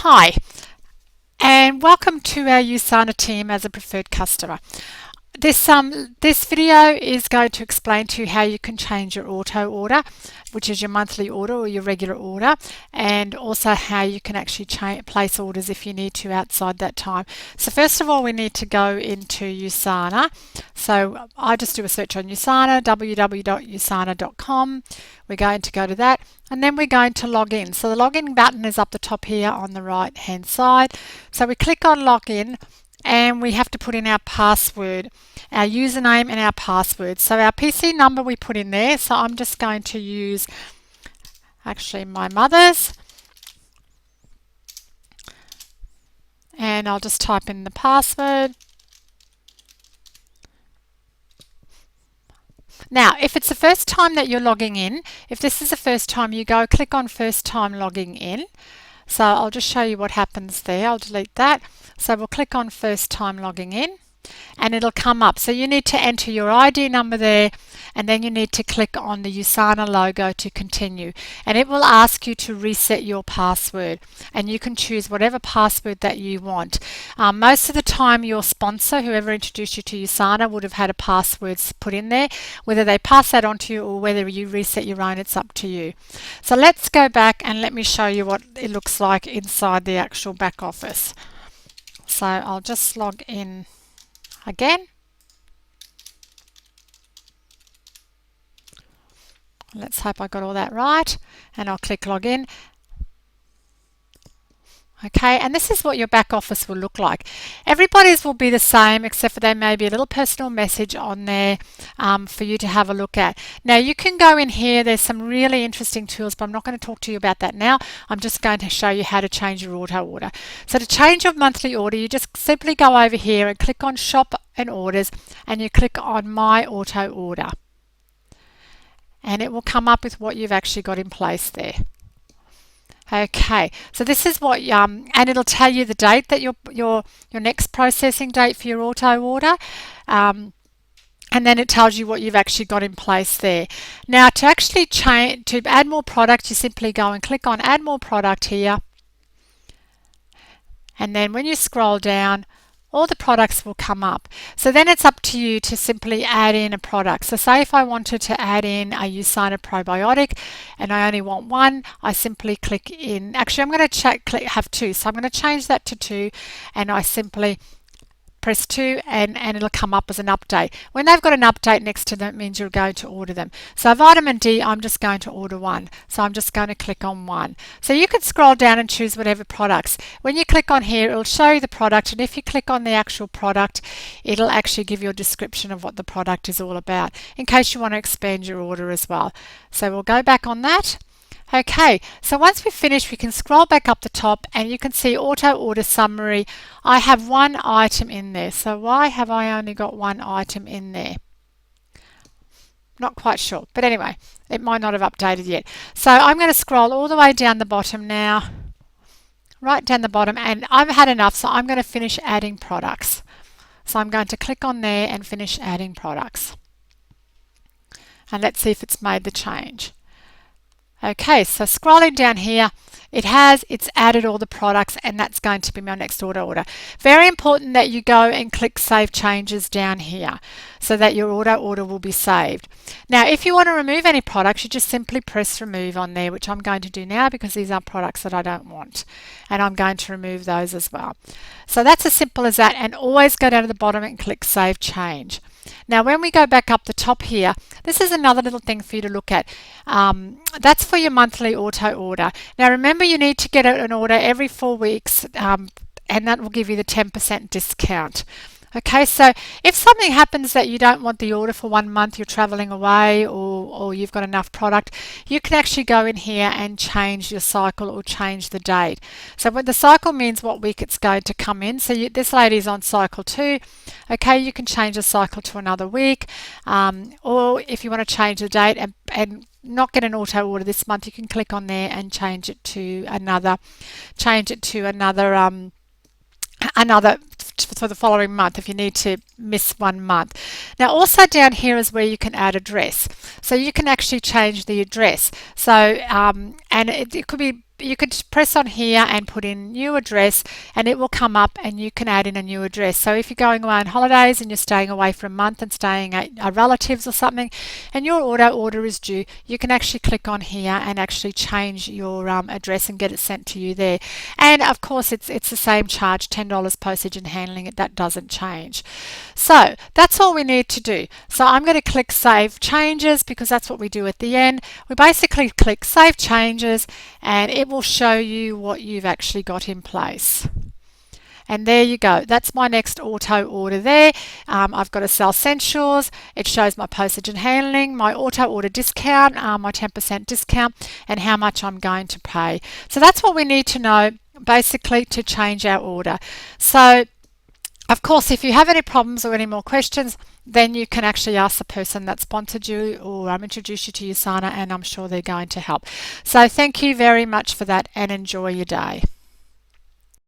Hi, and welcome to our USANA team as a preferred customer. This video is going to explain to you how you can change your auto order, which is your monthly order or your regular order, and also how you can actually place orders if you need to outside that time. So first of all, we need to go into USANA. So I just do a search on USANA, www.usana.com. We're going to go to that, and then we're going to log in. So the login button is up the top here on the right hand side. So we click on login, and we have to put in our password, our username and our password. So our PC number we put in there. So I'm just going to use actually my mother's, and I'll just type in the password. Now, if it's the first time that you're logging in, if this is the first time you go, click on first time logging in. So I'll just show you what happens there. I'll delete that. So we'll click on first time logging in, and it'll come up. So you need to enter your ID number there, and then you need to click on the USANA logo to continue, and it will ask you to reset your password, and you can choose whatever password that you want. Most of the time your sponsor, whoever introduced you to USANA, would have had a password put in there. Whether they pass that on to you or whether you reset your own, it's up to you. So let's go back and let me show you what it looks like inside the actual back office. So I'll just log in again. Let's hope I got all that right, and I'll click login. Okay, and this is what your back office will look like. Everybody's will be the same, except for there may be a little personal message on there for you to have a look at. Now you can go in here, there's some really interesting tools, but I'm not going to talk to you about that now. I'm just going to show you how to change your auto order. So to change your monthly order, you just simply go over here and click on shop and orders, and you click on my auto order. And it will come up with what you've actually got in place there. Okay, so this is what, and it'll tell you the date that your next processing date for your auto order, and then it tells you what you've actually got in place there. Now to actually change, to add more product, you simply go and click on add more product here, and then when you scroll down, all the products will come up. So then it's up to you to simply add in a product. So say if I wanted to add in a USANA probiotic and I only want one, I simply click in. Actually, I'm going to have two. So I'm going to change that to 2, and I simply press 2 and it'll come up as an update. When they've got an update next to them, it means you're going to order them. So vitamin D, I'm just going to order 1. So I'm just going to click on 1. So you can scroll down and choose whatever products. When you click on here, it'll show you the product, and if you click on the actual product, it'll actually give you a description of what the product is all about, in case you want to expand your order as well. So we'll go back on that. Okay, so once we've finished, we can scroll back up the top and you can see auto order summary. I have 1 item in there. So why have I only got 1 item in there? Not quite sure, but anyway, it might not have updated yet. So I'm going to scroll all the way down the bottom now, right down the bottom, and I've had enough, so I'm going to finish adding products. So I'm going to click on there and finish adding products. And let's see if it's made the change. Okay, so scrolling down here, it's added all the products, and that's going to be my next order. Very important that you go and click Save Changes down here so that your auto order will be saved. Now, if you want to remove any products, you just simply press Remove on there, which I'm going to do now because these are products that I don't want, and I'm going to remove those as well. So that's as simple as that, and always go down to the bottom and click Save Change. Now when we go back up the top here, this is another little thing for you to look at. That's for your monthly auto order. Now remember, you need to get an order every 4 weeks, and that will give you the 10% discount. Okay, so if something happens that you don't want the order for 1 month, you're traveling away, or you've got enough product, you can actually go in here and change your cycle or change the date. So what the cycle means what week it's going to come in. So this lady's on cycle 2. Okay, you can change the cycle to another week, or if you want to change the date and not get an auto order this month, you can click on there and change it to another for the following month if you need to miss 1 month. Now also down here is where you can add address. So you can actually change the address. So and it could be you could press on here and put in new address, and it will come up and you can add in a new address. So if you're going away on holidays and you're staying away for a month and staying at relatives or something, and your auto order is due, you can actually click on here and actually change your address and get it sent to you there. And of course it's the same charge, $10 postage and handling. That doesn't change. So that's all we need to do. So I'm going to click Save Changes because that's what we do at the end. We basically click Save Changes and it will show you what you've actually got in place. And there you go. That's my next auto order there. I've got a sell essentials. It shows my postage and handling, my auto order discount, my 10% discount, and how much I'm going to pay. So that's what we need to know basically to change our order. So of course, if you have any problems or any more questions, then you can actually ask the person that sponsored you or introduced you to USANA, and I'm sure they're going to help. So thank you very much for that and enjoy your day.